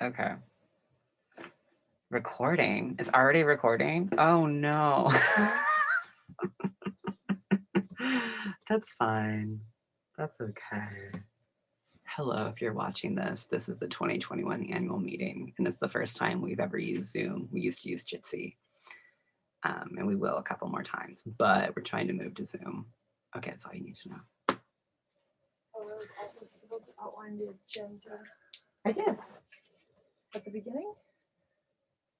Okay. Recording. It's already recording. Oh no. That's fine. That's okay. Hello, if you're watching this, this is the 2021 annual meeting, and it's the first time we've ever used Zoom. We used to use Jitsi, and we will a couple more times, but we're trying to move to Zoom. Okay, that's all you need to know. Oh, I was also supposed to outline the agenda. I did. At the beginning?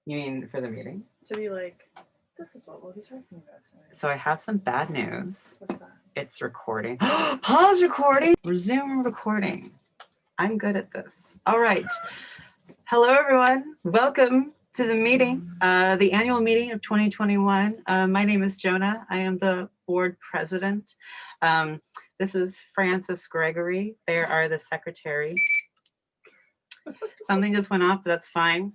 You mean for the meeting? To be like, this is what we'll be talking about tonight. So I have some bad news. What's that? It's recording. Pause recording. Resume recording. I'm good at this. All right. Hello, everyone. Welcome to the meeting, the annual meeting of 2021. My name is Jonah. I am the board president. This is Frances Gregory. They are the secretary. Something just went off, but that's fine.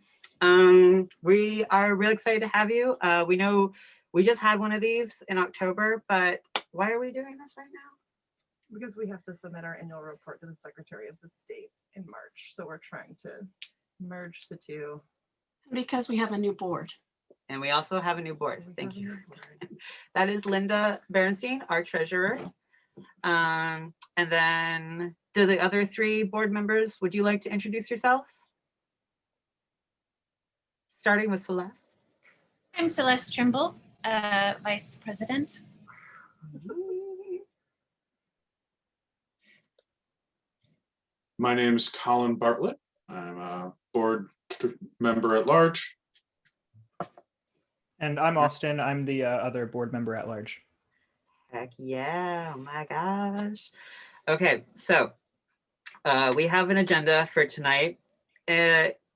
We are really excited to have you. We know we just had one of these in October, but why are we doing this right now? Because we have to submit our annual report to the Secretary of the State in March. So we're trying to merge the two. Because we have a new board. And we also have a new board. Thank you. That is Linda Berenstein, our treasurer. And then do the other three board members, would you like to introduce yourselves? Starting with Celeste. I'm Celeste Trimble, Vice President. My name is Colin Bartlett. I'm a board member at large. And I'm Austin. I'm the other board member at large. Heck yeah, oh my gosh. Okay, so we have an agenda for tonight.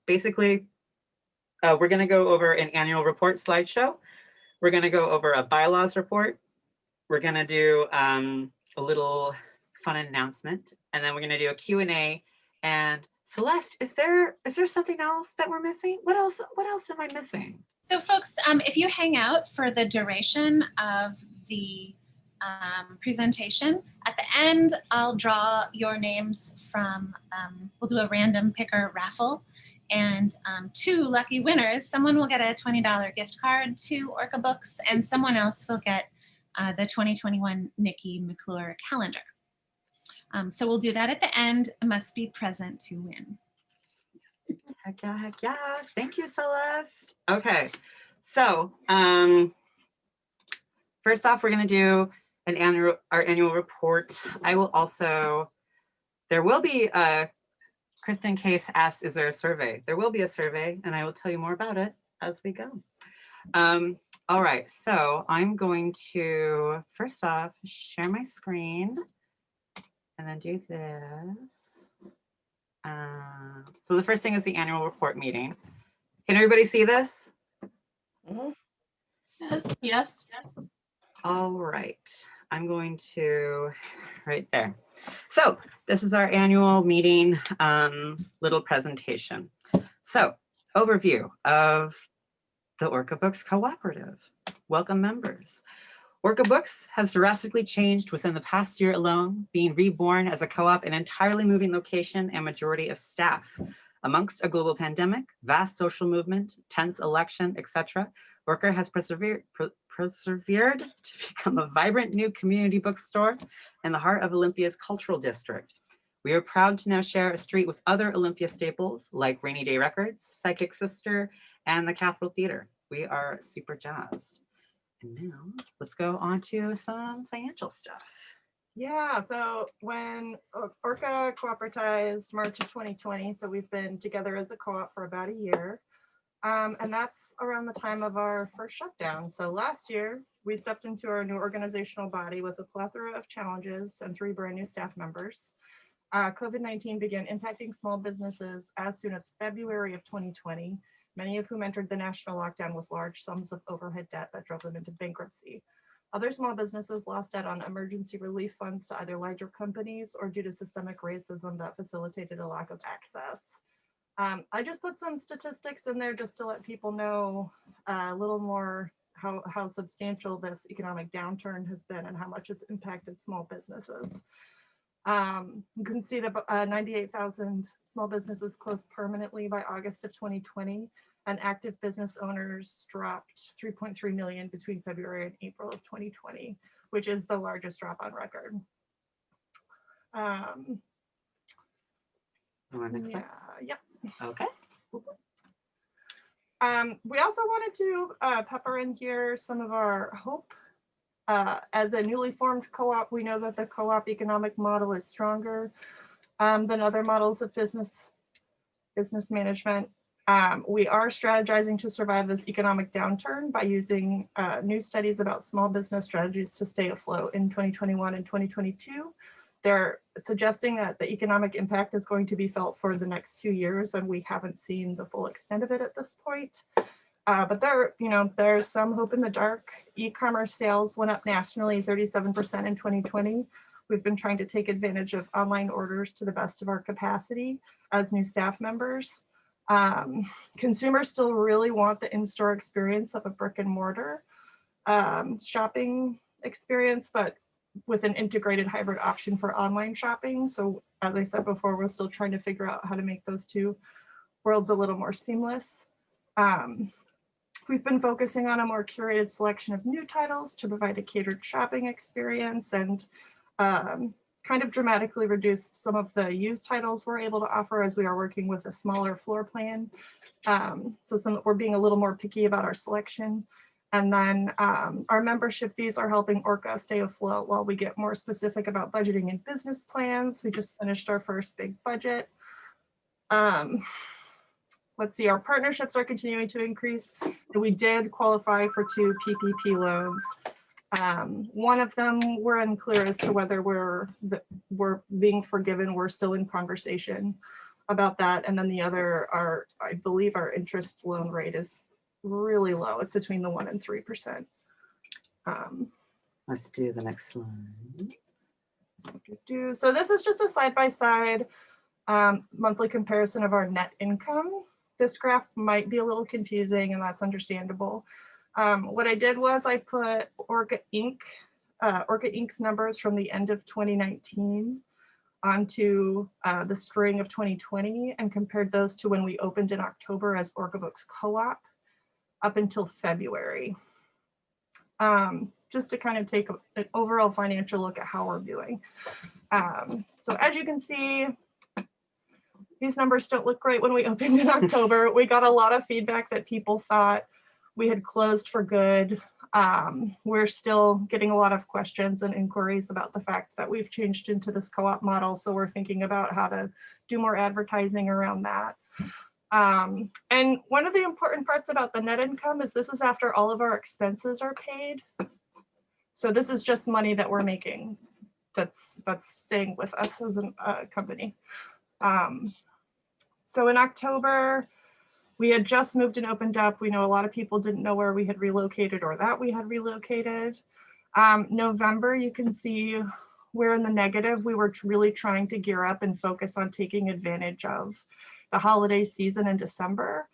Basically, we're gonna go over an annual report slideshow. We're gonna go over a bylaws report. We're gonna do a little fun announcement, and then we're gonna do a Q&A. And Celeste, is there something else that we're missing? What else am I missing? So folks, if you hang out for the duration of the presentation, at the end, I'll draw your names from, we'll do a random picker raffle, and 2 lucky winners, someone will get a $20 gift card to Orca Books, and someone else will get the 2021 Nikki McClure calendar. So we'll do that at the end. Must be present to win. Heck yeah, heck yeah. Thank you, Celeste. Okay, so first off, we're gonna do our annual report. I will also, there will be Kristen Case asked, is there a survey? There will be a survey, and I will tell you more about it as we go. All right, so I'm going to first off share my screen and then do this. So the first thing is the annual report meeting. Can everybody see this? Yes. All right, I'm going to, right there. So this is our annual meeting little presentation. So overview of the Orca Books Cooperative. Welcome members. Orca Books has drastically changed within the past year alone, being reborn as a co-op, an entirely moving location and majority of staff. Amongst a global pandemic, vast social movement, tense election, etc., Orca has persevered to become a vibrant new community bookstore in the heart of Olympia's cultural district. We are proud to now share a street with other Olympia staples like Rainy Day Records, Psychic Sister, and the Capitol Theater. We are super jazzed. And now let's go on to some financial stuff. Yeah, so when Orca cooperatized March of 2020, so we've been together as a co-op for about a year. And that's around the time of our first shutdown. So last year, we stepped into our new organizational body with a plethora of challenges and 3 brand new staff members. COVID-19 began impacting small businesses as soon as February of 2020, many of whom entered the national lockdown with large sums of overhead debt that drove them into bankruptcy. Other small businesses lost debt on emergency relief funds to either larger companies or due to systemic racism that facilitated a lack of access. I just put some statistics in there just to let people know a little more how substantial this economic downturn has been and how much it's impacted small businesses. You can see that 98,000 small businesses closed permanently by August of 2020, and active business owners dropped 3.3 million between February and April of 2020, which is the largest drop on record. Next slide. Yep. Okay. We also wanted to pepper in here some of our hope. As a newly formed co-op, we know that the co-op economic model is stronger than other models of business management. We are strategizing to survive this economic downturn by using new studies about small business strategies to stay afloat in 2021 and 2022. They're suggesting that the economic impact is going to be felt for the next 2 years, and we haven't seen the full extent of it at this point. But there's some hope in the dark. E-commerce sales went up nationally 37% in 2020. We've been trying to take advantage of online orders to the best of our capacity as new staff members. Consumers still really want the in-store experience of a brick and mortar shopping experience, but with an integrated hybrid option for online shopping. So as I said before, we're still trying to figure out how to make those two worlds a little more seamless. We've been focusing on a more curated selection of new titles to provide a catered shopping experience, and kind of dramatically reduced some of the used titles we're able to offer as we are working with a smaller floor plan. So we're being a little more picky about our selection. And then our membership fees are helping Orca stay afloat while we get more specific about budgeting and business plans. We just finished our first big budget. Let's see, our partnerships are continuing to increase. And we did qualify for 2 PPP loans. One of them, we're unclear as to whether we're being forgiven. We're still in conversation about that. And then the other, I believe our interest loan rate is really low. It's between the 1% and 3%. Let's do the next slide. So this is just a side-by-side monthly comparison of our net income. This graph might be a little confusing, and that's understandable. What I did was I put Orca Inc.'s numbers from the end of 2019 onto the spring of 2020 and compared those to when we opened in October as Orca Books Co-op up until February. Just to kind of take an overall financial look at how we're doing. So as you can see, these numbers don't look great when we opened in October. We got a lot of feedback that people thought we had closed for good. We're still getting a lot of questions and inquiries about the fact that we've changed into this co-op model. So we're thinking about how to do more advertising around that. And one of the important parts about the net income is this is after all of our expenses are paid. So this is just money that we're making that's staying with us as a company. So in October, we had just moved and opened up. We know a lot of people didn't know where we had relocated or that we had relocated. November, you can see we're in the negative. We were really trying to gear up and focus on taking advantage of the holiday season in December.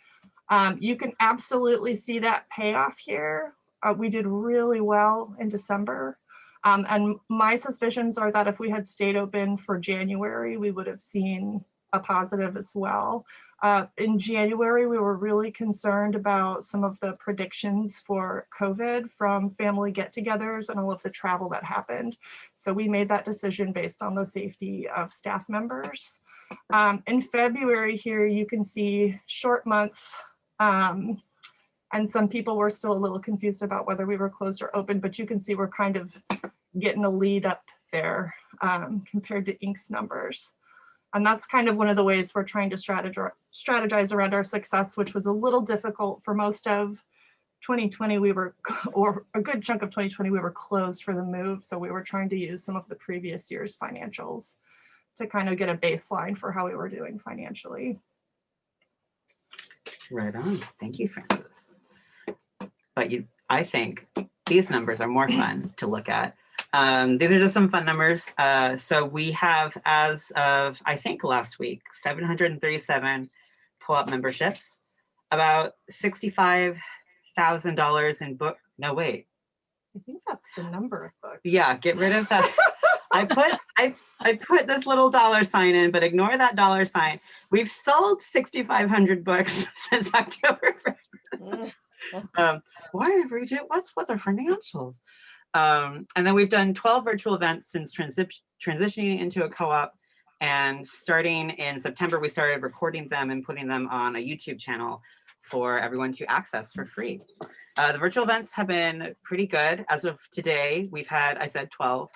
You can absolutely see that payoff here. We did really well in December. And my suspicions are that if we had stayed open for January, we would have seen a positive as well. In January, we were really concerned about some of the predictions for COVID from family get-togethers and all of the travel that happened. So we made that decision based on the safety of staff members. In February here, you can see short month, and some people were still a little confused about whether we were closed or open, but you can see we're kind of getting a lead up there compared to Inc.'s numbers. And that's kind of one of the ways we're trying to strategize around our success, which was a little difficult for most of 2020. Or a good chunk of 2020, we were closed for the move. So we were trying to use some of the previous year's financials to kind of get a baseline for how we were doing financially. Right on. Thank you, Frances. But I think these numbers are more fun to look at. These are just some fun numbers. So we have, as of, I think last week, 737 co-op memberships, about $65,000 in book. No, wait. I think that's the number of books. Yeah, get rid of that. I put this little $sign in, but ignore that $sign. We've sold 6,500 books since October 1st. Why, Bridget? What's our financials? And then we've done 12 virtual events since transitioning into a co-op. And starting in September, we started recording them and putting them on a YouTube channel for everyone to access for free. The virtual events have been pretty good. As of today, we've had, I said 12.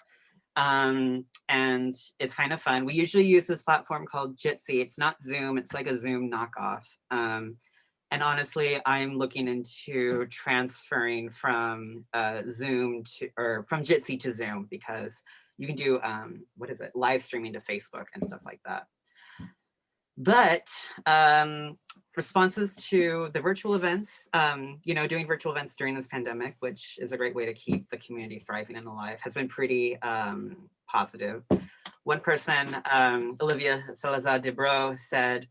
And it's kind of fun. We usually use this platform called Jitsi. It's not Zoom, it's like a Zoom knockoff. And honestly, I'm looking into transferring from Zoom to, or from Jitsi to Zoom, because you can do, live streaming to Facebook and stuff like that. But responses to the virtual events, doing virtual events during this pandemic, which is a great way to keep the community thriving and alive, has been pretty positive. One person, Olivia Salazar de Bro, said,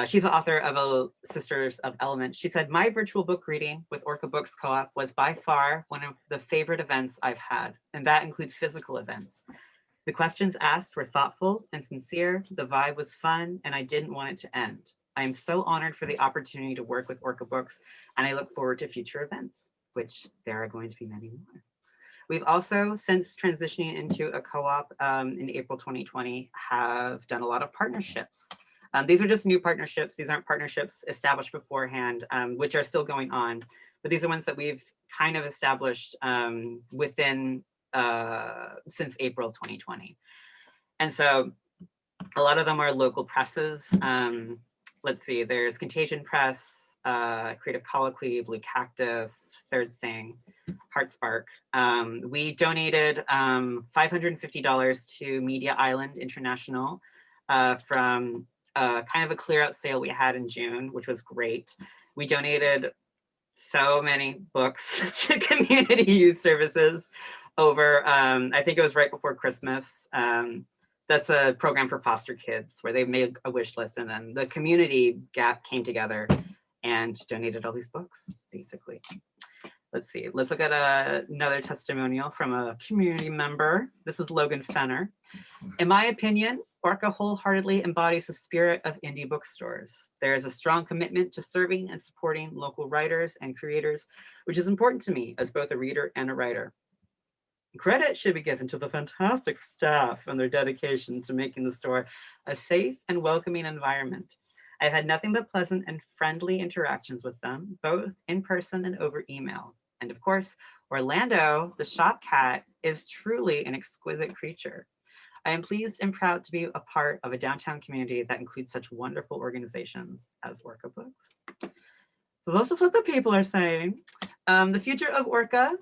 she's the author of Sisters of Element. She said, my virtual book reading with Orca Books Co-op was by far one of the favorite events I've had, and that includes physical events. The questions asked were thoughtful and sincere, the vibe was fun, and I didn't want it to end. I am so honored for the opportunity to work with Orca Books, and I look forward to future events, which there are going to be many more. We've also, since transitioning into a co-op in April 2020, have done a lot of partnerships. These are just new partnerships. These aren't partnerships established beforehand, which are still going on, but these are ones that we've kind of established within since April 2020. And so a lot of them are local presses. Let's see, there's Contagion Press, Creative Colloquy, Blue Cactus, Third Thing, Heartspark. We donated $550 to Media Island International from kind of a clear out sale we had in June, which was great. We donated so many books to community youth services over, I think it was right before Christmas. That's a program for foster kids where they made a wish list, and then the community came together and donated all these books, basically. Let's see, let's look at another testimonial from a community member. This is Logan Fenner. In my opinion, Orca wholeheartedly embodies the spirit of indie bookstores. There is a strong commitment to serving and supporting local writers and creators, which is important to me as both a reader and a writer. Credit should be given to the fantastic staff and their dedication to making the store a safe and welcoming environment. I've had nothing but pleasant and friendly interactions with them, both in person and over email. And of course, Orlando, the shop cat, is truly an exquisite creature. I am pleased and proud to be a part of a downtown community that includes such wonderful organizations as Orca Books. So that's just what the people are saying. The future of Orca.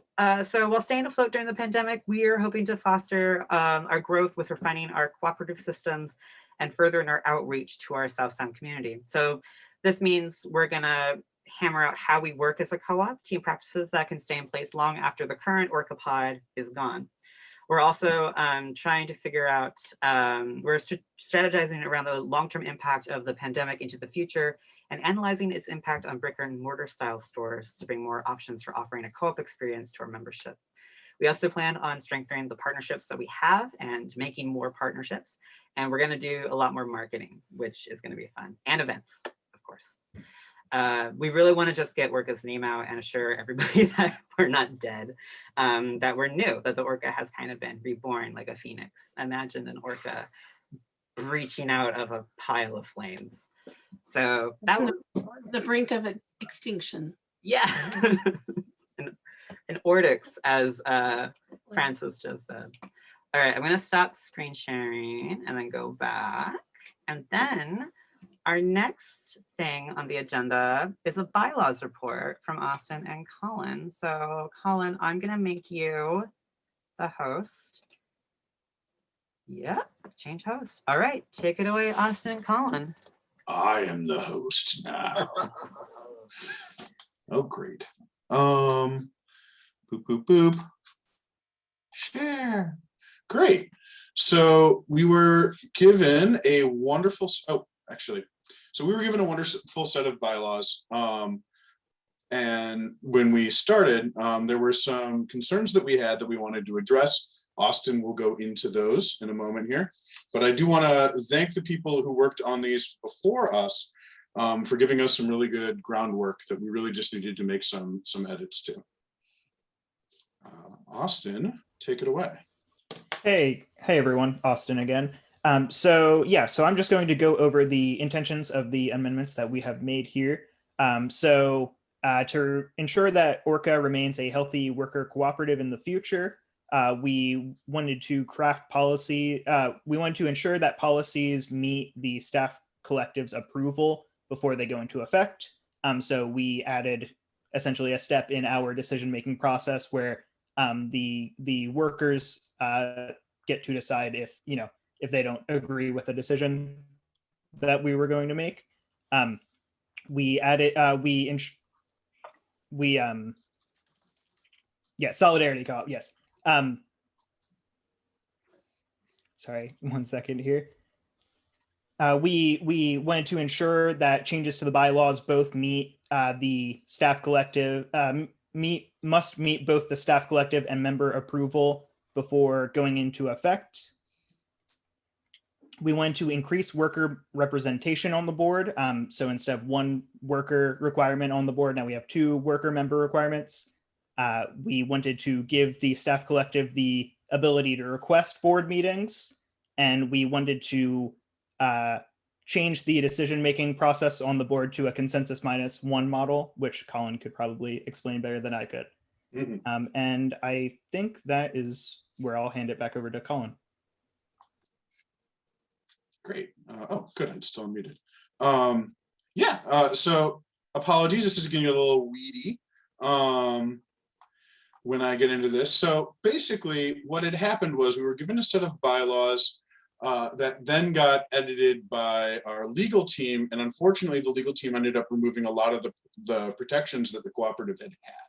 So while staying afloat during the pandemic, we are hoping to foster our growth with refining our cooperative systems and furthering our outreach to our South Sound community. So this means we're gonna hammer out how we work as a co-op, team practices that can stay in place long after the current Orca pod is gone. We're also trying to figure out, we're strategizing around the long-term impact of the pandemic into the future and analyzing its impact on brick and mortar style stores to bring more options for offering a co-op experience to our membership. We also plan on strengthening the partnerships that we have and making more partnerships. And we're gonna do a lot more marketing, which is gonna be fun, and events, of course. We really want to just get Orca's name out and assure everybody that we're not dead, that we're new, that the Orca has kind of been reborn like a phoenix. Imagine an Orca reaching out of a pile of flames. So that was The brink of extinction. yeah, an Ortix, as Francis just said. All right, I'm gonna stop screen sharing and then go back, and then our next thing on the agenda is a bylaws report from Austin and Colin. So Colin, I'm gonna make you the host. Yep, change host. All right, take it away, Austin and Colin. I am the host now. Oh, great. Boop, boop, boop. Share. Great. So we were given a wonderful, so we were given a wonderful set of bylaws. And when we started, there were some concerns that we had that we wanted to address Austin will go into those in a moment here. But I do want to thank the people who worked on these before us for giving us some really good groundwork that we really just needed to make some edits to. Austin, take it away. Hey everyone, Austin again. So I'm just going to go over the intentions of the amendments that we have made here. To ensure that Orca remains a healthy worker cooperative in the future, we wanted to craft policy. We wanted to ensure that policies meet the staff collective's approval before they go into effect. So we added essentially a step in our decision-making process where the workers get to decide if they don't agree with the decision that we were going to make. We added solidarity co-op. Yes. Sorry, 1 second here. We wanted to ensure that changes to the bylaws both meet the staff collective must meet both the staff collective and member approval before going into effect. We want to increase worker representation on the board. So instead of 1 worker requirement on the board, now we have 2 worker member requirements. We wanted to give the staff collective the ability to request board meetings, and we wanted to change the decision-making process on the board to a consensus -1 model, which Colin could probably explain better than I could. Mm-hmm. And I think that is where I'll hand it back over to Colin. Great. Oh, good. I'm still unmuted. So apologies. This is getting a little weedy when I get into this. So basically what had happened was we were given a set of bylaws that then got edited by our legal team. And unfortunately, the legal team ended up removing a lot of the protections that the cooperative had had.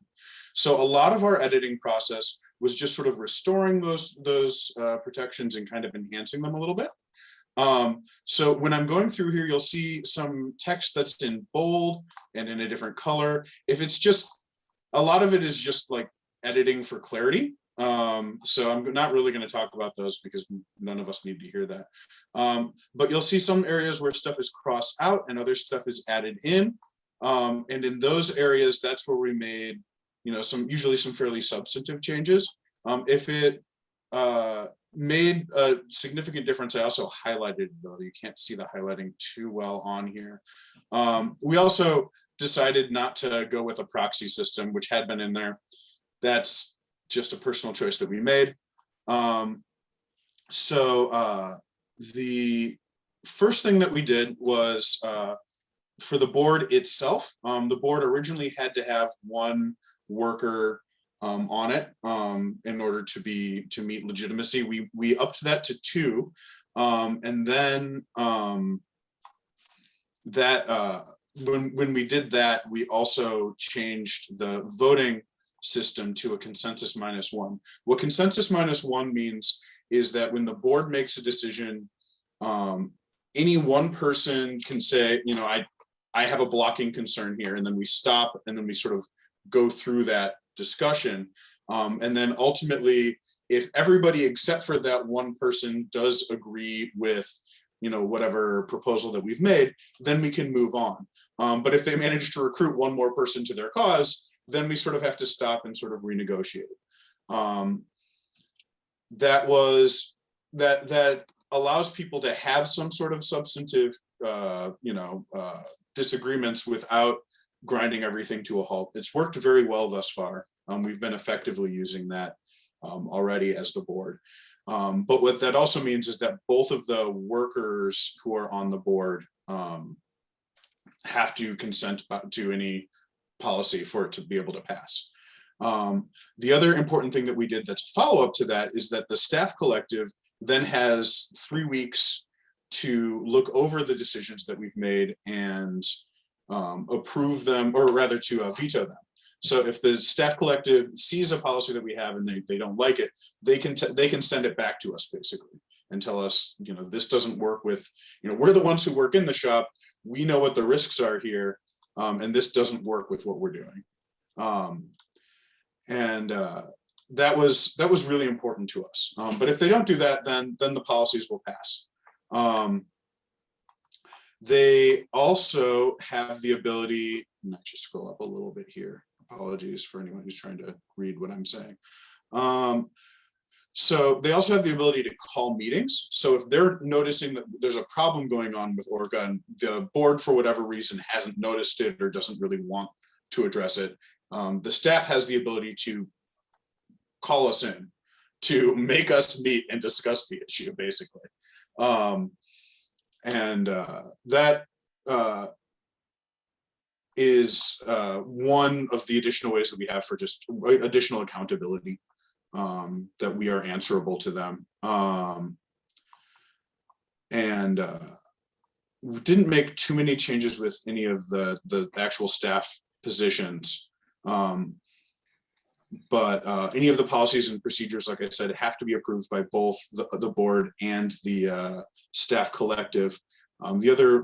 So a lot of our editing process was just sort of restoring those protections and kind of enhancing them a little bit. So when I'm going through here, you'll see some text that's in bold and in a different color. If it's just, a lot of it is just like editing for clarity. So I'm not really going to talk about those because none of us need to hear that. But you'll see some areas where stuff is crossed out and other stuff is added in. And in those areas, that's where we made, usually some fairly substantive changes. If it made a significant difference, I also highlighted, though you can't see the highlighting too well on here. We also decided not to go with a proxy system, which had been in there. That's just a personal choice that we made. The first thing that we did was for the board itself. The board originally had to have 1 worker on it in order to meet legitimacy. We upped that to 2, and then when we did that, we also changed the voting system to a consensus -1. What consensus -1 means is that when the board makes a decision, any one person can say, I have a blocking concern here, and then we stop, and then we sort of go through that discussion. And then ultimately, if everybody except for that one person does agree with, whatever proposal that we've made, then we can move on. But if they manage to recruit 1 more person to their cause, then we sort of have to stop and sort of renegotiate. That allows people to have some sort of substantive, disagreements without grinding everything to a halt. It's worked very well thus far. We've been effectively using that already as the board. But what that also means is that both of the workers who are on the board have to consent to any policy for it to be able to pass. The other important thing that we did that's a follow-up to that is that the staff collective then has 3 weeks to look over the decisions that we've made and approve them, or rather to veto them. So if the staff collective sees a policy that we have and they don't like it, they can send it back to us basically and tell us, this doesn't work with, we're the ones who work in the shop. We know what the risks are here, and this doesn't work with what we're doing. that was really important to us. But if they don't do that, then the policies will pass. They also have the ability, and I should scroll up a little bit here. Apologies for anyone who's trying to read what I'm saying. So they also have the ability to call meetings. So if they're noticing that there's a problem going on with Orca and the board, for whatever reason, hasn't noticed it or doesn't really want to address it, the staff has the ability to call us in to make us meet and discuss the issue, basically. That is one of the additional ways that we have for just additional accountability, that we are answerable to them. We didn't make too many changes with any of the actual staff positions. But any of the policies and procedures, like I said, have to be approved by both the board and the staff collective. The other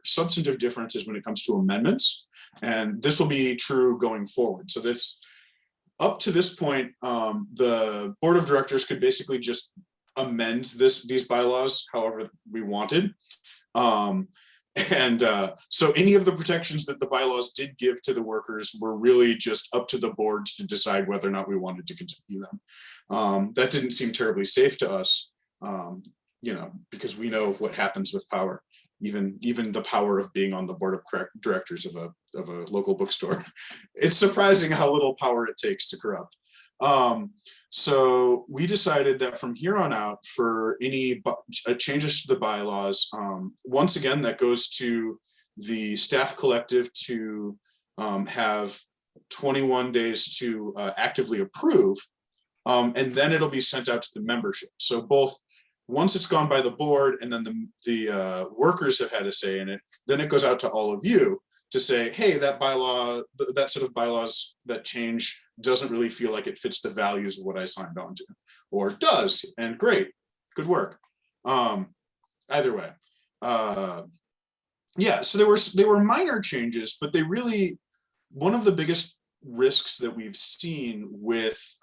substantive difference is when it comes to amendments, and this will be true going forward. So that's up to this point, the board of directors could basically just amend these bylaws however we wanted. So any of the protections that the bylaws did give to the workers were really just up to the board to decide whether or not we wanted to continue them. That didn't seem terribly safe to us, because we know what happens with power, even the power of being on the board of directors of a local bookstore. It's surprising how little power it takes to corrupt. So we decided that from here on out, for any changes to the bylaws, once again, that goes to the staff collective to have 21 days to actively approve, and then it'll be sent out to the membership. So both, once it's gone by the board and then the workers have had a say in it, then it goes out to all of you to say, hey, that bylaw, that set of bylaws, that change doesn't really feel like it fits the values of what I signed on to, or it does, and great, good work. Either way, yeah, so they were minor changes, but they really, one of the biggest risks that we've seen with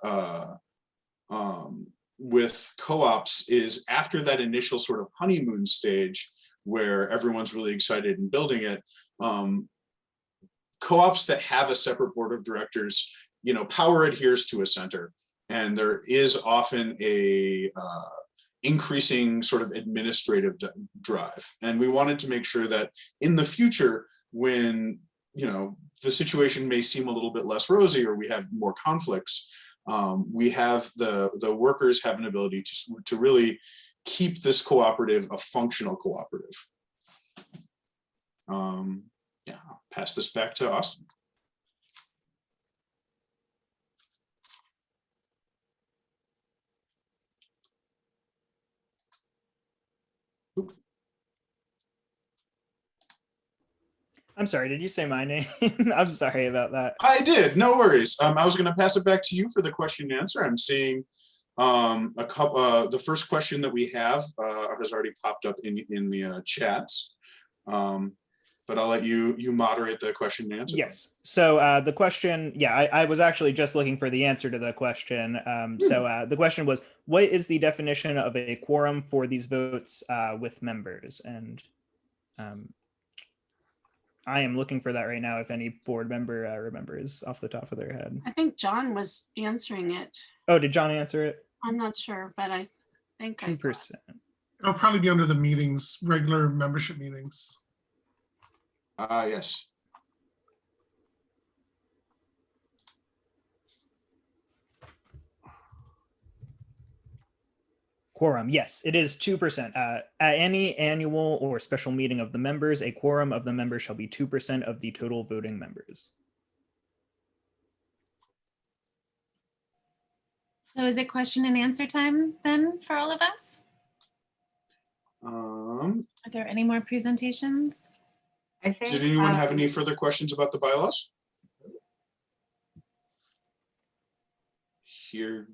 co-ops is after that initial sort of honeymoon stage where everyone's really excited and building it, co-ops that have a separate board of directors, power adheres to a center, and there is often a increasing sort of administrative drive. And we wanted to make sure that in the future, when the situation may seem a little bit less rosy or we have more conflicts, we have the workers have an ability to really keep this cooperative a functional cooperative. Yeah, I'll pass this back to Austin. I'm sorry, did you say my name? I'm sorry about that. I did, no worries. I was going to pass it back to you for the question and answer. I'm seeing a couple. The first question that we have has already popped up in the chats, but I'll let you moderate the question and answer. Yes. So the question, yeah, I was actually just looking for the answer to the question. So the question was, what is the definition of a quorum for these votes with members? And I am looking for that right now, if any board member remembers off the top of their head. I think John was answering it. Oh, did John answer it? I'm not sure, but I think 2%. It'll probably be under the meetings, regular membership meetings. Yes. Quorum, yes, it is 2%. At any annual or special meeting of the members, a quorum of the members shall be 2% of the total voting members. So is it question and answer time then for all of us? Are there any more presentations? I think. Did anyone have any further questions about the bylaws? Here.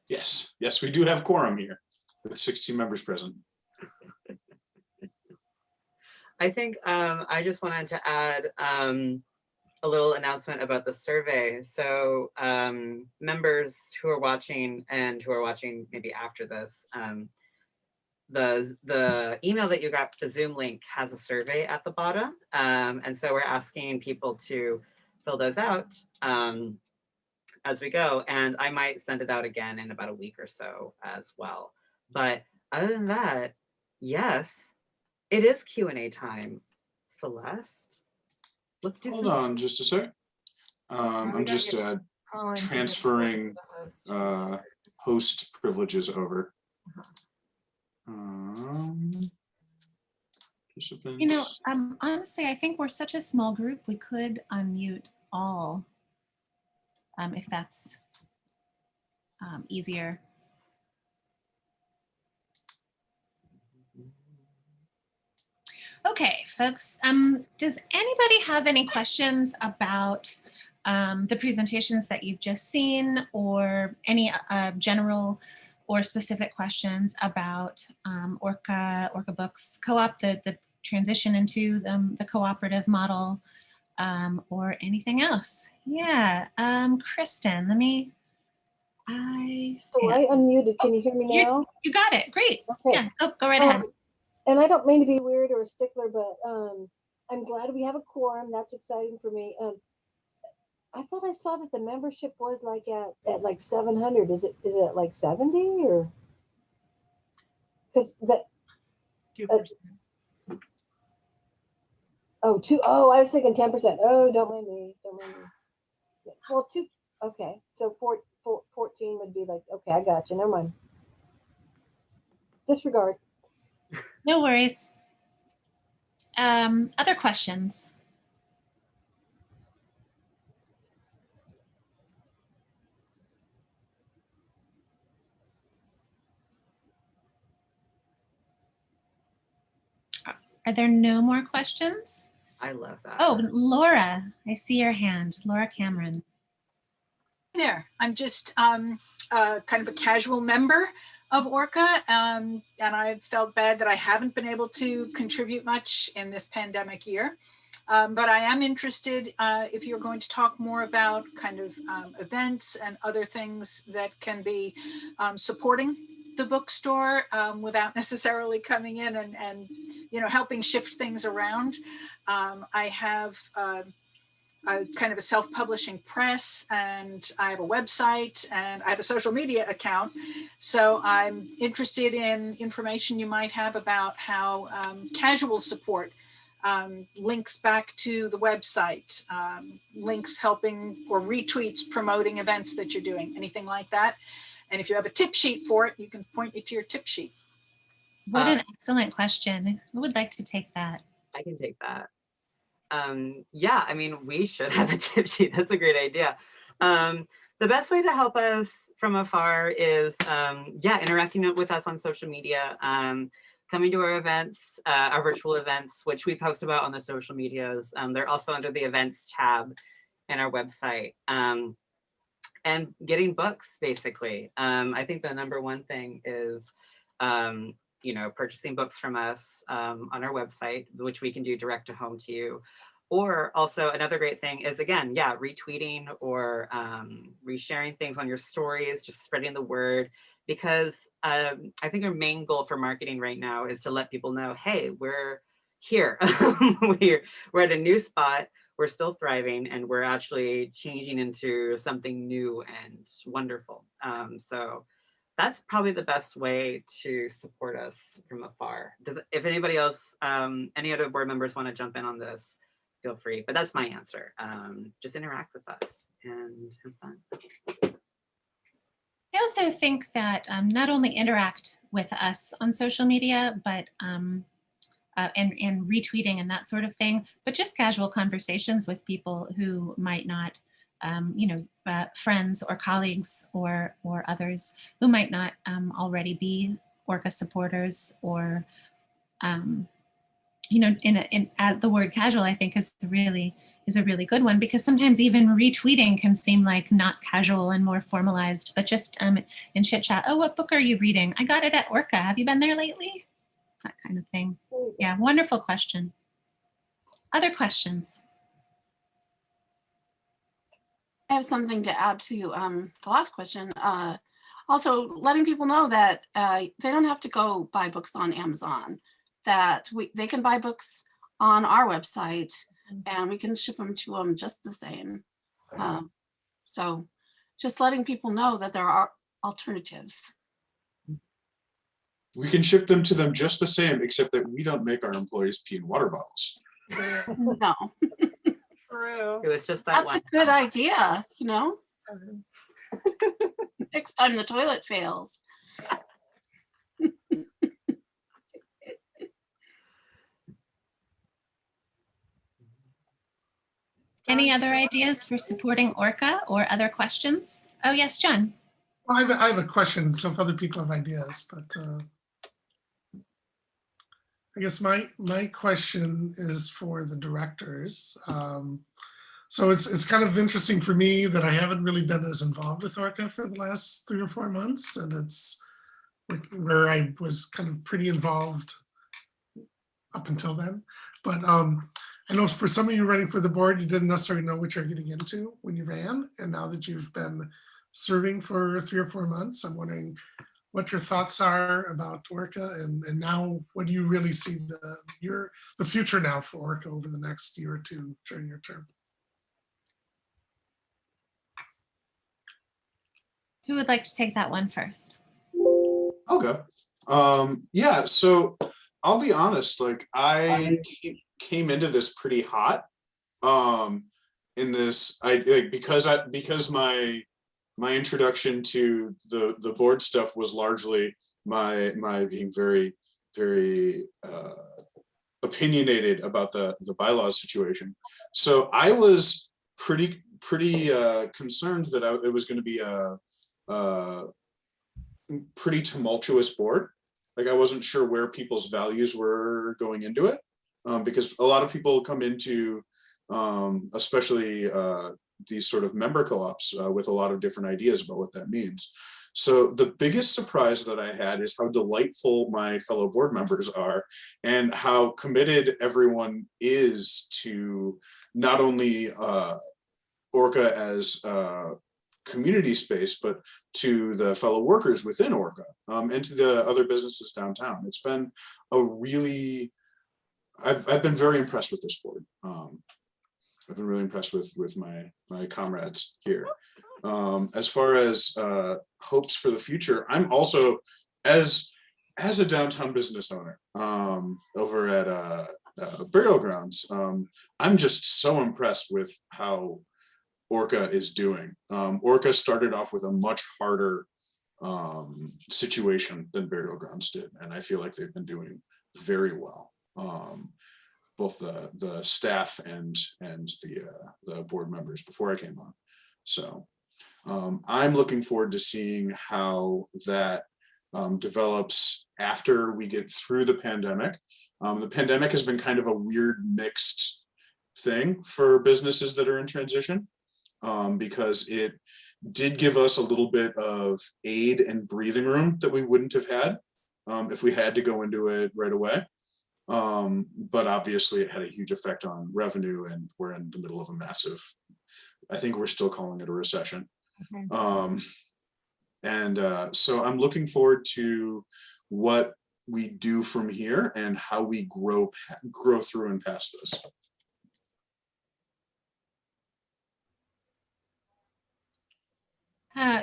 Yes, we do have quorum here with 16 members present. I think I just wanted to add a little announcement about the survey. So members who are watching and who are watching maybe after this, the email that you got, the Zoom link, has a survey at the bottom. And so we're asking people to fill those out as we go. And I might send it out again in about a week or so as well. But other than that, yes, it is Q&A time. Celeste, let's do Hold some. on just a sec. I'm just Colin to get transferring the host. host privileges over. You know, Participants. honestly, I think we're such a small group, we could unmute all, if that's easier. Okay, folks, does anybody have any questions about the presentations that you've just seen, or any general or specific questions about Orca Books Co-op, the transition into the cooperative model, or anything else? Yeah, Kristen, So I unmuted. Can you hear me now? You got it. Great. Okay. Yeah, go right ahead. And I don't mean to be weird or a stickler, but I'm glad we have a quorum. That's exciting for me. I thought I saw that the membership was like at like 700. Is it like 70 or? Because that 2%. oh, I was thinking 10%. Oh, don't mind me. Don't mind me. Well, okay. So 14 would be like, okay, I got you. Never mind. Disregard. No worries. Other questions? Are there no more questions? I love that. Oh, Laura, I see your hand. Laura Cameron. There, I'm just kind of a casual member of Orca, and I felt bad that I haven't been able to contribute much in this pandemic year. But I am interested if you're going to talk more about kind of events and other things that can be supporting the bookstore without necessarily coming in and helping shift things around. I have kind of a self-publishing press, and I have a website, and I have a social media account. So I'm interested in information you might have about how casual support links back to the website, links helping or retweets promoting events that you're doing, anything like that. And if you have a tip sheet for it, you can point you to your tip sheet. What an excellent question. Who would like to take that? I can take that. Yeah, I mean, we should have a tip sheet. That's a great idea. The best way to help us from afar is, interacting with us on social media, coming to our events, our virtual events, which we post about on the social medias. They're also under the events tab in our website. And getting books, basically. I think the number one thing is, purchasing books from us on our website, which we can do direct to home to you. Or also another great thing is, again, retweeting or resharing things on your stories, just spreading the word. Because I think our main goal for marketing right now is to let people know, hey, we're here. we're at a new spot. We're still thriving, and we're actually changing into something new and wonderful. So that's probably the best way to support us from afar. If anybody else, any other board members want to jump in on this, feel free. But that's my answer. Just interact with us and have fun. I also think that not only interact with us on social media, but and retweeting and that sort of thing, but just casual conversations with people who might not, friends or colleagues or others who might not already be Orca supporters, or the word casual, I think is a really good one, because sometimes even retweeting can seem like not casual and more formalized, but just in chit chat. Oh, what book are you reading? I got it at Orca. Have you been there lately? That kind of thing. Yeah, wonderful question. Other questions? I have something to add to the last question. Also, letting people know that they don't have to go buy books on Amazon, that they can buy books on our website and we can ship them to them just the same. So just letting people know that there are alternatives. We can ship them to them just the same, except that we don't make our employees pee in water bottles. No, True. It was just that that's one. a good idea, you know? Um, Next time the toilet fails. Any other ideas for supporting Orca or other questions? Oh, yes, John. Well, I have a question, so if other people have ideas, but I guess my question is for the directors. So it's kind of interesting for me that I haven't really been as involved with Orca for the last 3 or 4 months, and it's like where I was kind of pretty involved up until then. But I know for some of you running for the board, you didn't necessarily know what you're getting into when you ran, and now that you've been serving for 3 or 4 months, I'm wondering what your thoughts are about Orca, and now what do you really see the future now for Orca over the next year or two during your term? Who would like to take that one first? I'll go. Yeah, so I'll be honest, like I came into this pretty hot. In this, because my introduction to the board stuff was largely my being very opinionated about the bylaws situation. So I was pretty concerned that it was going to be a pretty tumultuous board. Like I wasn't sure where people's values were going into it, because a lot of people come into especially these sort of member co-ops with a lot of different ideas about what that means. So the biggest surprise that I had is how delightful my fellow board members are and how committed everyone is to not only Orca as community space, but to the fellow workers within Orca and to the other businesses downtown. It's been a really, I've been very impressed with this board. I've been really impressed with my comrades here. As far as hopes for the future, I'm also, as a downtown business owner over at Burial Grounds, I'm just so impressed with how Orca is doing. Orca started off with a much harder situation than Burial Grounds did, and I feel like they've been doing very well. Both the staff and the board members before I came on. So I'm looking forward to seeing how that develops after we get through the pandemic. The pandemic has been kind of a weird mixed thing for businesses that are in transition, because it did give us a little bit of aid and breathing room that we wouldn't have had if we had to go into it right away. But obviously it had a huge effect on revenue, and we're in the middle of a massive, I think we're still calling it a recession. So I'm looking forward to what we do from here and how we grow through and past this.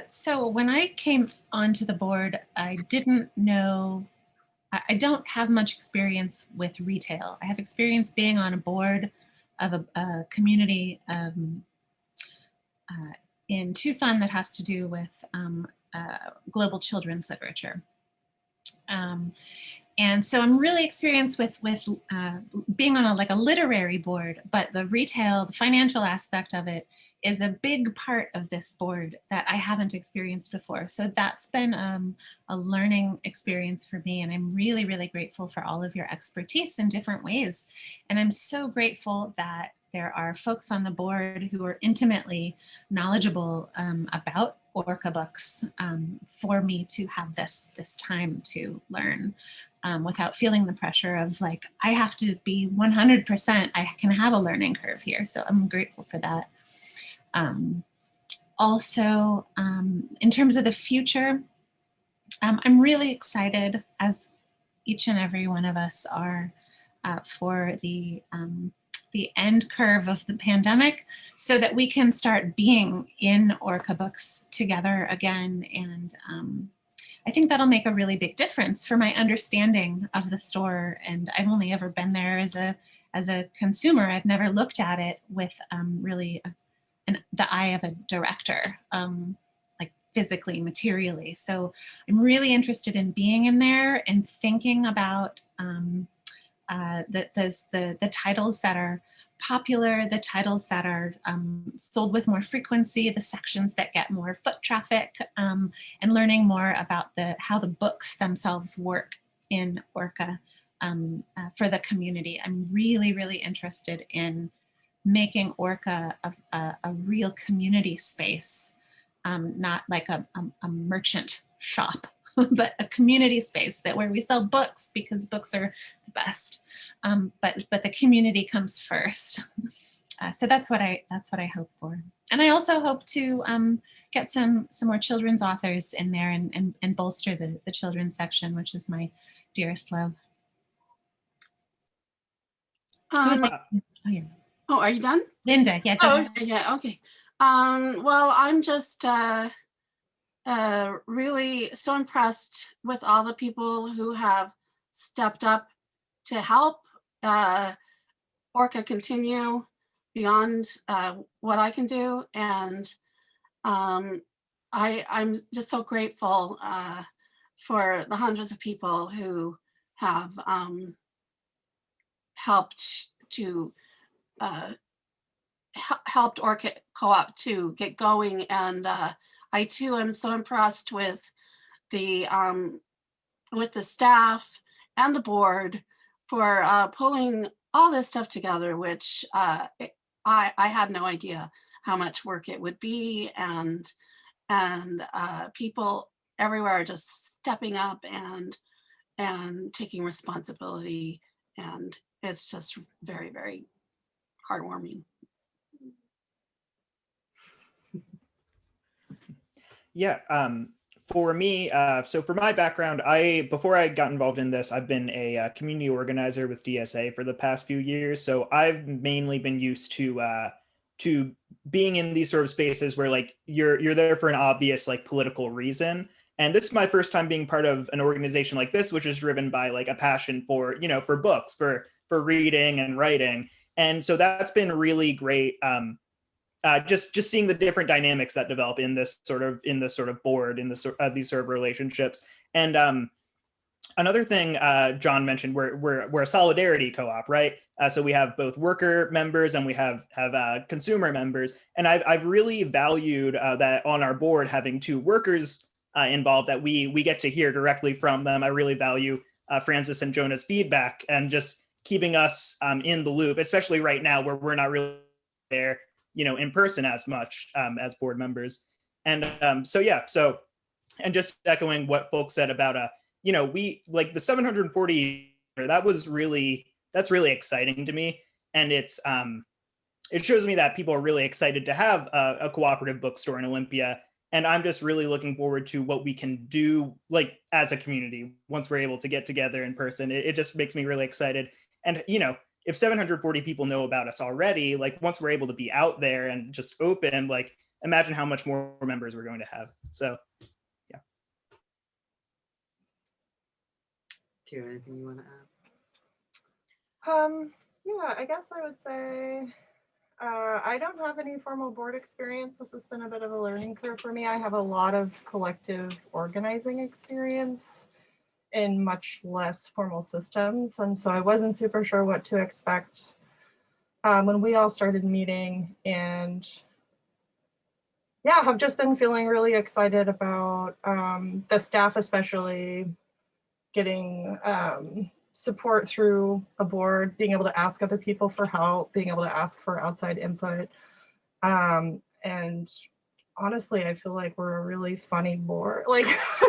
So when I came onto the board, I didn't know, I don't have much experience with retail. I have experience being on a board of a community in Tucson that has to do with global children's literature. And so I'm really experienced with being on a literary board, but the retail, the financial aspect of it is a big part of this board that I haven't experienced before. So that's been a learning experience for me. And I'm really, really grateful for all of your expertise in different ways. And I'm so grateful that there are folks on the board who are intimately knowledgeable about Orca books for me to have this time to learn without feeling the pressure of like, I have to be 100%, I can have a learning curve here. So I'm grateful for that. Also, in terms of the future, I'm really excited, as each and every one of us are, for the end curve of the pandemic, so that we can start being in Orca books together again. And I think that'll make a really big difference for my understanding of the store. And I've only ever been there as a consumer. I've never looked at it with really the eye of a director, like physically, materially. So I'm really interested in being in there and thinking about the titles that are popular, the titles that are sold with more frequency, the sections that get more foot traffic, and learning more about how the books themselves work in Orca for the community. I'm really, really interested in making Orca a real community space, not like a merchant shop, but a community space where we sell books, because books are the best. But the community comes first. So that's what I hope for. And I also hope to get some more children's authors in there and bolster the children's section, which is my dearest love. Oh, are you done? Linda, yeah. Go ahead. Yeah, okay. Well, I'm just really so impressed with all the people who have stepped up to help Orca continue beyond what I can do. And I'm just so grateful for the hundreds of people who have helped Orca Co-op to get going. And I too am so impressed with the staff and the board for pulling all this stuff together, which I had no idea how much work it would be, and people everywhere are just stepping up and taking responsibility, and it's just very, very heartwarming. Yeah, for me, so for my background, before I got involved in this, I've been a community organizer with DSA for the past few years. So I've mainly been used to being in these sort of spaces where like you're there for an obvious like political reason. And this is my first time being part of an organization like this, which is driven by like a passion for, for books, for reading and writing. And so that's been really great. Just seeing the different dynamics that develop in this sort of board, in these sort of relationships. And another thing John mentioned, we're a solidarity co-op, right? So we have both worker members and we have consumer members. And I've really valued that on our board, having two workers involved, that we get to hear directly from them. I really value Francis and Jonah's feedback and just keeping us in the loop, especially right now where we're not really there in person as much as board members. And and just echoing what folks said about we like the 740, that's really exciting to me. And it's it shows me that people are really excited to have a cooperative bookstore in Olympia. And I'm just really looking forward to what we can do like as a community once we're able to get together in person. It just makes me really excited. And if 740 people know about us already, like once we're able to be out there and just open, like imagine how much more members we're going to have. So, yeah. Do you have anything you want to add? Yeah, I guess I would say I don't have any formal board experience. This has been a bit of a learning curve for me. I have a lot of collective organizing experience in much less formal systems. And so I wasn't super sure what to expect when we all started meeting. And yeah, I've just been feeling really excited about the staff, especially getting support through a board, being able to ask other people for help, being able to ask for outside input. And honestly, I feel like we're a really funny board. Like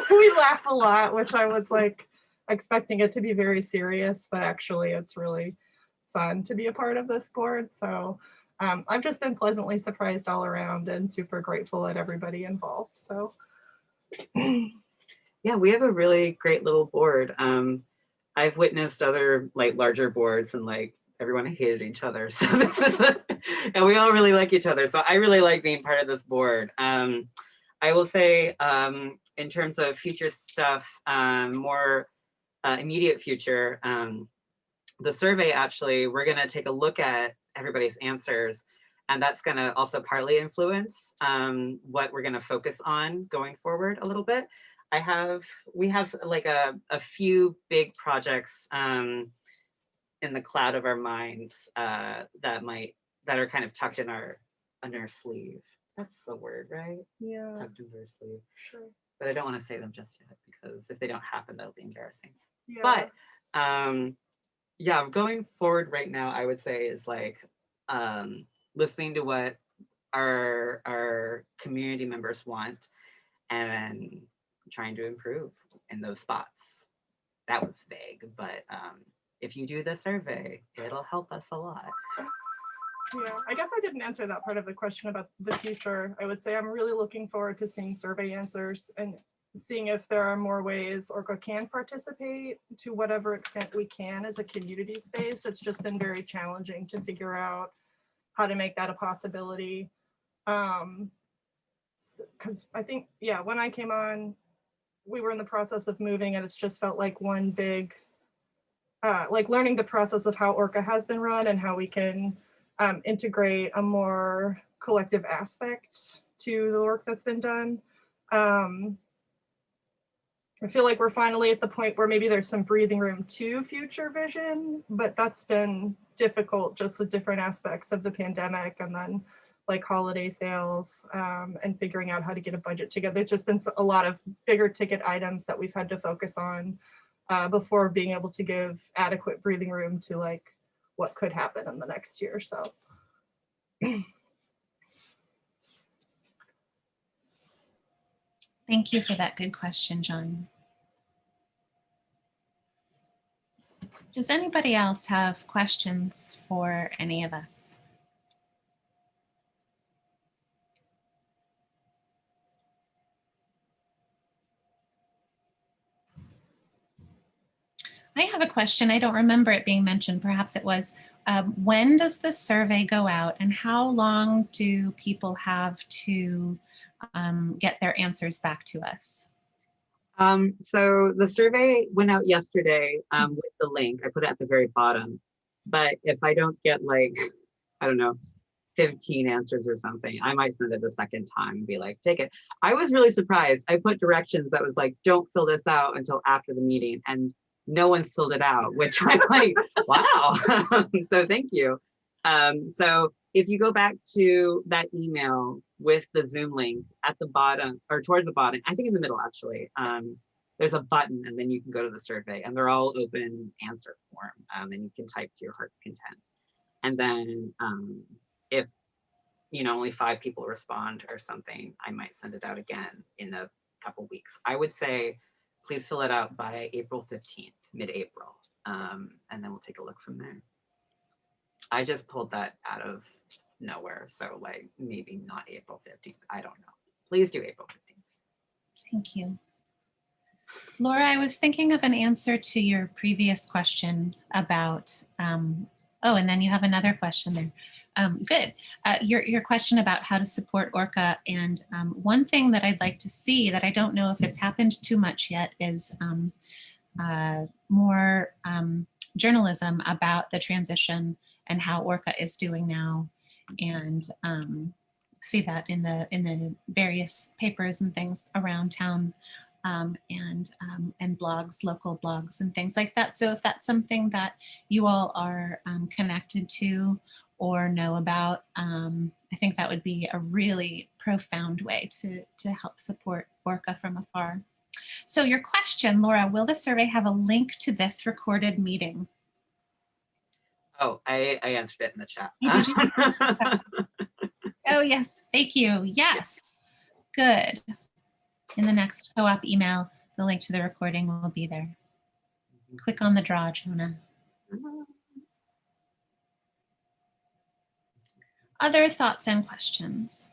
we laugh a lot, which I was like expecting it to be very serious, but actually it's really fun to be a part of this board. So I've just been pleasantly surprised all around and super grateful at everybody involved. So Yeah, we have a really great little board. I've witnessed other like larger boards and like everyone hated each other. So this is and we all really like each other. So I really like being part of this board. I will say in terms of future stuff, more immediate future, the survey actually, we're gonna take a look at everybody's answers, and that's gonna also partly influence what we're gonna focus on going forward a little bit. We have like a few big projects in the cloud of our minds that are kind of tucked in our sleeve. That's the word, right? yeah, Tucked into our sleeve. sure. But I don't want to say them just yet because if they don't happen, that'll be embarrassing. Yeah. But yeah, going forward right now, I would say is like listening to what our community members want and trying to improve in those spots. That was vague, but if you do the survey, it'll help us a lot. Yeah, I guess I didn't answer that part of the question about the future. I would say I'm really looking forward to seeing survey answers and seeing if there are more ways Orca can participate to whatever extent we can as a community space. It's just been very challenging to figure out how to make that a possibility. Because I think, yeah, when I came on, we were in the process of moving and it's just felt like one big, like learning the process of how Orca has been run and how we can integrate a more collective aspect to the work that's been done. I feel like we're finally at the point where maybe there's some breathing room to future vision, but that's been difficult just with different aspects of the pandemic and then like holiday sales and figuring out how to get a budget together. It's just been a lot of bigger ticket items that we've had to focus on before being able to give adequate breathing room to like what could happen in the next year. So. Thank you for that good question, John. Does anybody else have questions for any of us? I have a question. I don't remember it being mentioned. Perhaps it was. When does the survey go out and how long do people have to get their answers back to us? So the survey went out yesterday with the link. I put it at the very bottom. But if I don't get like, I don't know, 15 answers or something, I might send it a second time and be like, take it. I was really surprised. I put directions that was like, don't fill this out until after the meeting. And no one's filled it out, which I'm like, wow. So thank you. So if you go back to that email with the Zoom link at the bottom or towards the bottom, I think in the middle actually, there's a button and then you can go to the survey and they're all open answer form and you can type to your heart's content. And then if only 5 people respond or something, I might send it out again in a couple weeks. I would say, please fill it out by April 15th, mid-April, and then we'll take a look from there. I just pulled that out of nowhere, so like maybe not April 15th. I don't know. Please do April 15th. Thank you. Laura, I was thinking of an answer to your previous question about, oh, and then you have another question there. Good. Your question about how to support Orca. And one thing that I'd like to see that I don't know if it's happened too much yet is more journalism about the transition and how Orca is doing now. And see that in the various papers and things around town and blogs, local blogs and things like that. So if that's something that you all are connected to or know about, I think that would be a really profound way to help support Orca from afar. So your question, Laura, will the survey have a link to this recorded meeting? Oh, I answered it in the chat. Oh, did you? Oh, yes. Thank you. Yes. Good. In the next co-op email, the link to the recording will be there. Quick on the draw, Jonah. other thoughts and questions?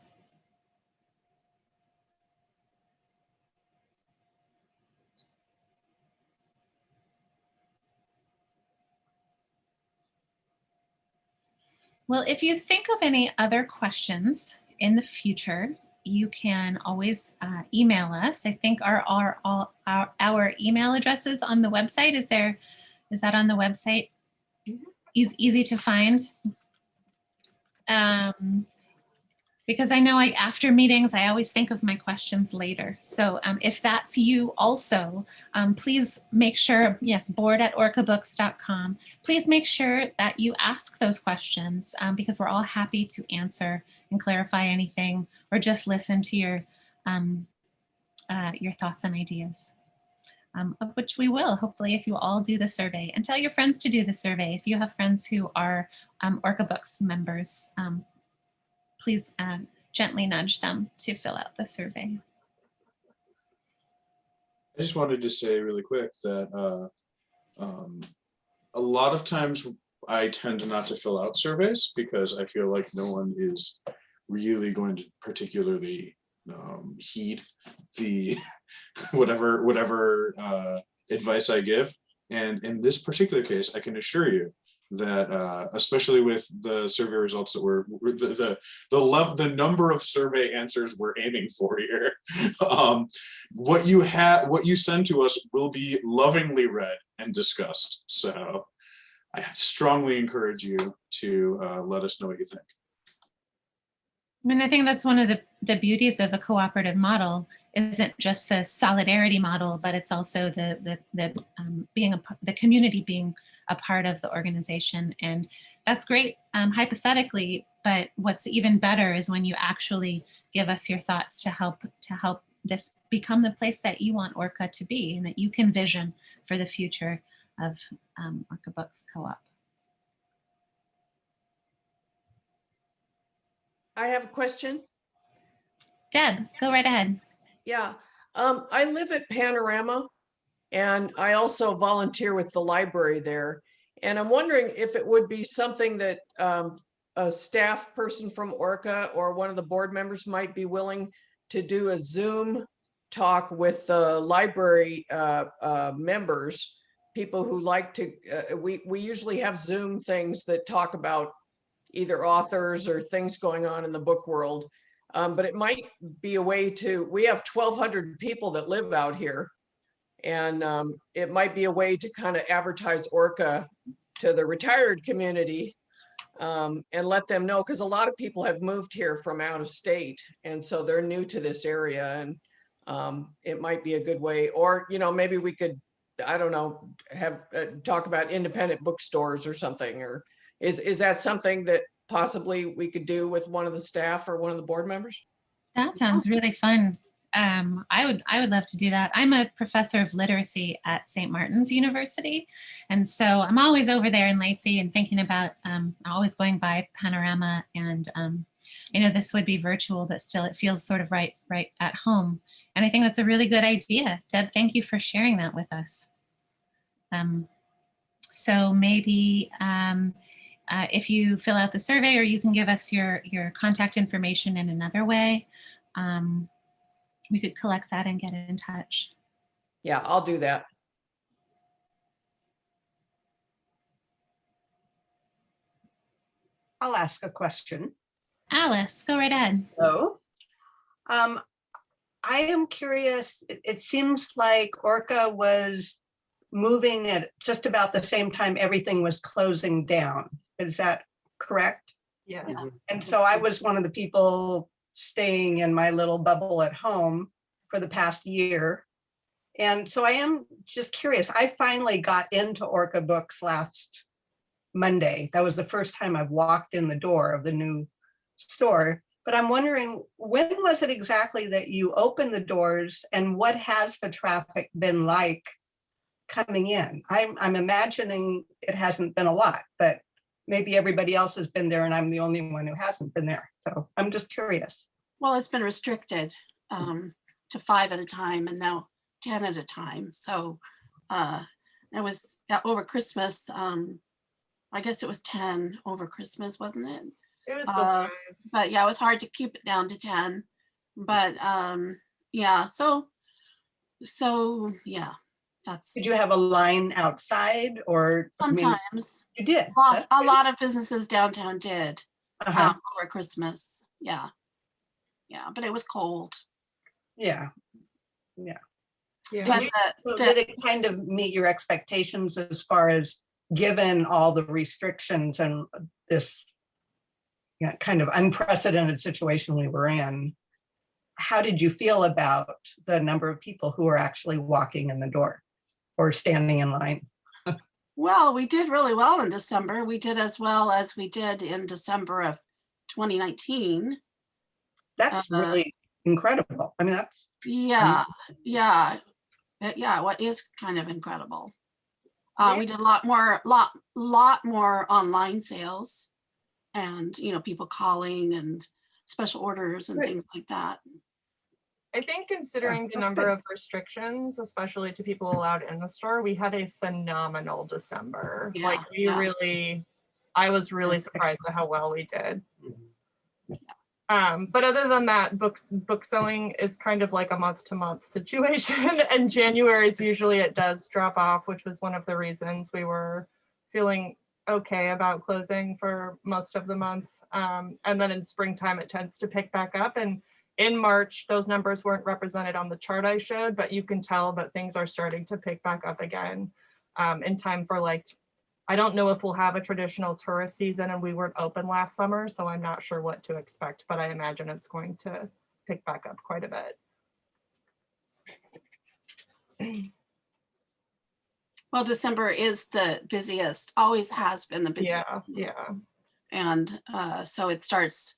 Well, if you think of any other questions in the future, you can always email us. I think our email addresses on the website. Is that on the website? Easy to find. Because I know after meetings, I always think of my questions later. So if that's you also, please make sure, yes, board@orcabooks.com. Please make sure that you ask those questions because we're all happy to answer and clarify anything or just listen to your thoughts and ideas. Of which we will, hopefully, if you all do the survey. And tell your friends to do the survey. If you have friends who are Orca Books members, please gently nudge them to fill out the survey. I just wanted to say really quick that a lot of times I tend not to fill out surveys because I feel like no one is really going to particularly heed the whatever advice I give. And in this particular case, I can assure you that especially with the survey results that were the number of survey answers we're aiming for here, what you send to us will be lovingly read and discussed. So I strongly encourage you to let us know what you think. I mean, I think that's one of the beauties of a cooperative model isn't just the solidarity model, but it's also the community being a part of the organization. And that's great hypothetically, but what's even better is when you actually give us your thoughts to help this become the place that you want Orca to be and that you can vision for the future of Orca Books Co-op. I have a question. Deb, go right ahead. Yeah, I live at Panorama and I also volunteer with the library there. And I'm wondering if it would be something that a staff person from Orca or one of the board members might be willing to do a Zoom talk with the library members, people who like to, we usually have Zoom things that talk about either authors or things going on in the book world. But it might be a way to, we have 1,200 people that live out here. And it might be a way to kind of advertise Orca to the retired community and let them know, because a lot of people have moved here from out of state. And so they're new to this area and it might be a good way, or, you know, maybe we could, I don't know, have talk about independent bookstores or something, or is that something that possibly we could do with one of the staff or one of the board members? That sounds really fun. I would love to do that. I'm a professor of literacy at St. Martin's University. And so I'm always over there in Lacey and thinking about always going by Panorama. And I know this would be virtual, but still it feels sort of right at home. And I think that's a really good idea. Deb, thank you for sharing that with us. So maybe if you fill out the survey, or you can give us your contact information in another way, we could collect that and get in touch. Yeah, I'll do that. I'll ask a question. Alice, go right ahead. Hello. I am curious, it seems like Orca was moving at just about the same time everything was closing down. Is that correct? Yes. And so I was one of the people staying in my little bubble at home for the past year. And so I am just curious. I finally got into Orca Books last Monday. That was the first time I've walked in the door of the new store. But I'm wondering, when was it exactly that you opened the doors, and what has the traffic been like coming in? I'm imagining it hasn't been a lot, but maybe everybody else has been there and I'm the only one who hasn't been there. So I'm just curious. Well, it's been restricted to 5 at a time and now 10 at a time. So it was over Christmas. I guess it was 10 over Christmas, wasn't it? It was still Uh, 5. but yeah, it was hard to keep it down to 10. But yeah, so yeah, that's Did you have a line outside or? I mean, sometimes you did. That's a good. lot of businesses downtown did Uh-huh. over Christmas. Yeah. Yeah, but it was cold. Yeah. Yeah, And we- So did it kind of meet your expectations as far as given all the restrictions and this kind of unprecedented situation we were in? How did you feel about the number of people who were actually walking in the door or standing in line? well, we did really well in December. We did as well as we did in December of 2019. That's really incredible. I mean, that's Yeah, yeah, what is kind of incredible. We did a lot more online sales, and people calling and special orders and Good. things like that. I think considering the that's number good. of restrictions, especially to people allowed in the store, we had a phenomenal December. Yeah, Like yeah. I was really That's surprised at how well we did. Mhm. But other than that, book selling is kind of like a month-to-month situation, and January is usually it does drop off, which was one of the reasons we were feeling okay about closing for most of the month. And then in springtime, it tends to pick back up. And in March, those numbers weren't represented on the chart I showed, but you can tell that things are starting to pick back up again in time for I don't know if we'll have a traditional tourist season, and we weren't open last summer, so I'm not sure what to expect, but I imagine it's going to pick back up quite a bit. Well, December is the busiest, always has been the busiest. Yeah. And so it starts,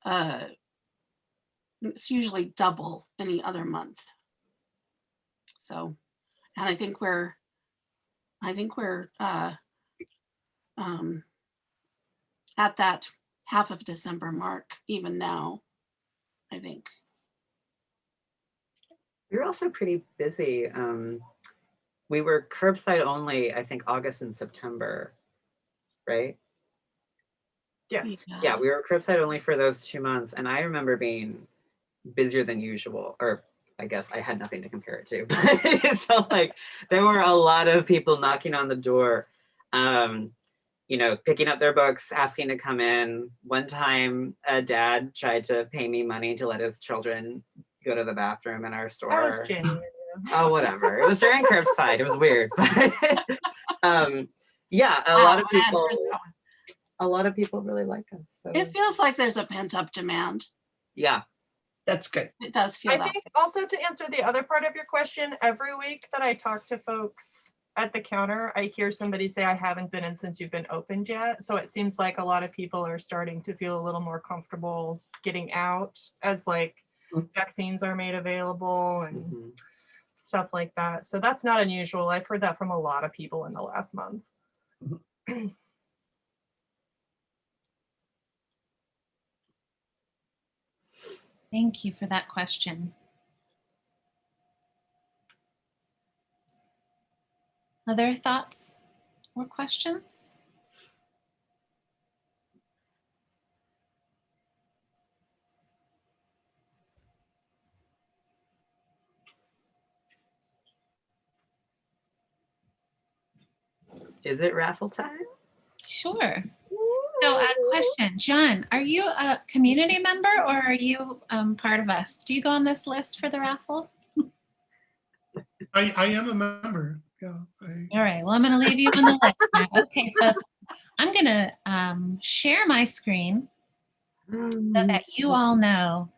it's usually double any other month. So, and I think we're at that half of December mark even now, I think. We were also pretty busy. We were curbside only, I think August and September, right? Yes. Yeah, we were curbside only for those 2 months. And I remember being busier than usual, or I guess I had nothing to compare it to. But it felt like there were a lot of people knocking on the door, picking up their books, asking to come in. One time, a dad tried to pay me money to let his children go to the bathroom in our store. That was genuine. Oh, whatever. It was during curbside. It was weird. Yeah, a Wow, lot of I hadn't people. heard that one. A lot of people really like us. So. It feels like there's a pent up demand. Yeah. That's good. It does feel I that. think also to answer the other part of your question, every week that I talk to folks at the counter, I hear somebody say, I haven't been in since you've been opened yet. So it seems like a lot of people are starting to feel a little more comfortable getting out as vaccines are made available and stuff like that. So that's not unusual. I've heard that from a lot of people in the last month. Thank you for that question. Other thoughts or questions? Is it raffle time? Sure. So question, John, are you a community member or are you part of us? Do you go on this list for the raffle? I am a member. Yeah. All right, well, I'm gonna leave you on the list now. Okay, folks, I'm gonna share my screen so that you all know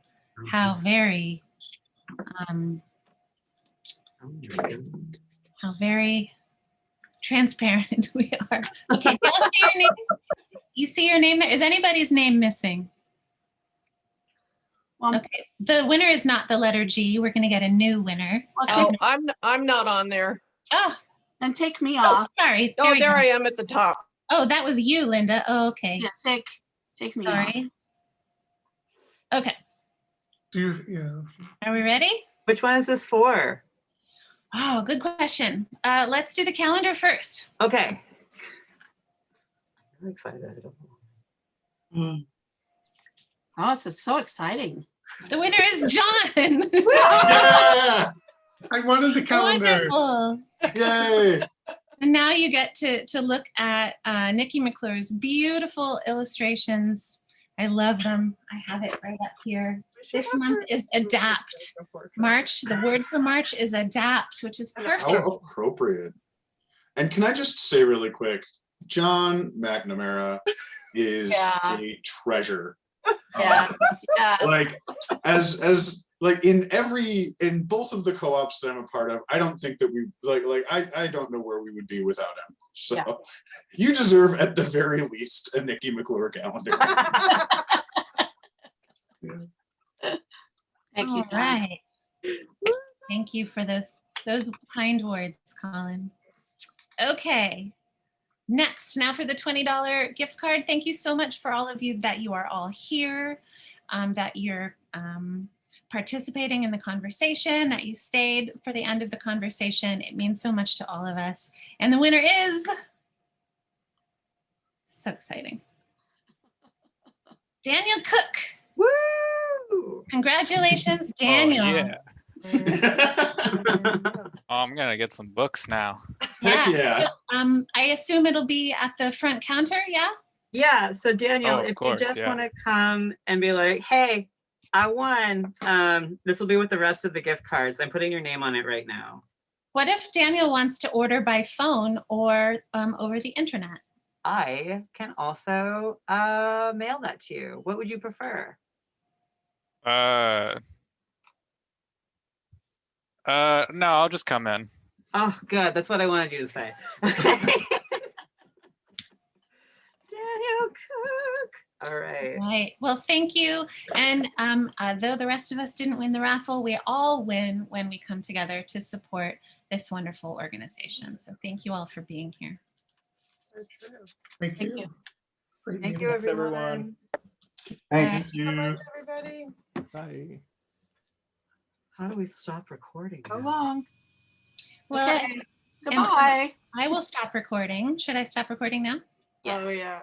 how very transparent we are. Okay, do y'all see your name? You see your name there? Is anybody's name missing? Okay, the winner is not the letter G. We're gonna get a new winner. Oh, I'm not on there. Oh, and take me oh, off. sorry. Oh, we there go. I am at the top. Oh, that was you, Linda. Oh, okay. Yeah, take me off. Sorry. Okay, Yeah. are we ready? Which one is this for? Oh, good question. Let's do the calendar first. Okay. I'm excited. Oh, this is so exciting. The winner is John. Yeah! I wanted the calendar. Wonderful. Yay! And now you get to look at Nikki McClure's beautiful illustrations. I love them. I have it right up here. This month is adapt. March, the word for March is adapt, which is perfect. How appropriate. And can I just say really quick, John McNamara is Yeah. a treasure. Yeah. Yes. Like as like in both of the co-ops that I'm a part of, I don't think that we I don't know where we would be without him. So Yeah. you deserve at the very least a Nikki McClure calendar. Thank you, All John. right. Thank you for those kind words, Colin. Okay. Next, now for the $20 gift card. Thank you so much for all of you that you are all here, that you're participating in the conversation, that you stayed for the end of the conversation. It means so much to all of us. And the winner is, so exciting, Daniel Cook. Woo! Congratulations, Daniel. Oh, I'm gonna get some books now. Heck yeah. So, I assume it'll be at the front counter, yeah? Yeah, so Daniel, Oh, of if course, you just yeah. want to come and be like, hey, I won, this will be with the rest of the gift cards. I'm putting your name on it right now. What if Daniel wants to order by phone or over the internet? I can also mail that to you. What would you prefer? No, I'll just come in. Oh, good. That's what I wanted you to say. Daniel Cook. All right. Right. Well, thank you. And though the rest of us didn't win the raffle, we all win when we come together to support this wonderful organization. So thank you all for being here. Thank Thank you. you. Great Thank meeting. you, Thanks, everyone. everyone. Thanks so much, everybody. Bye. How do we stop recording? So now? long. Well, Okay. Goodbye. I will stop recording. Should I stop recording now? Oh, yeah.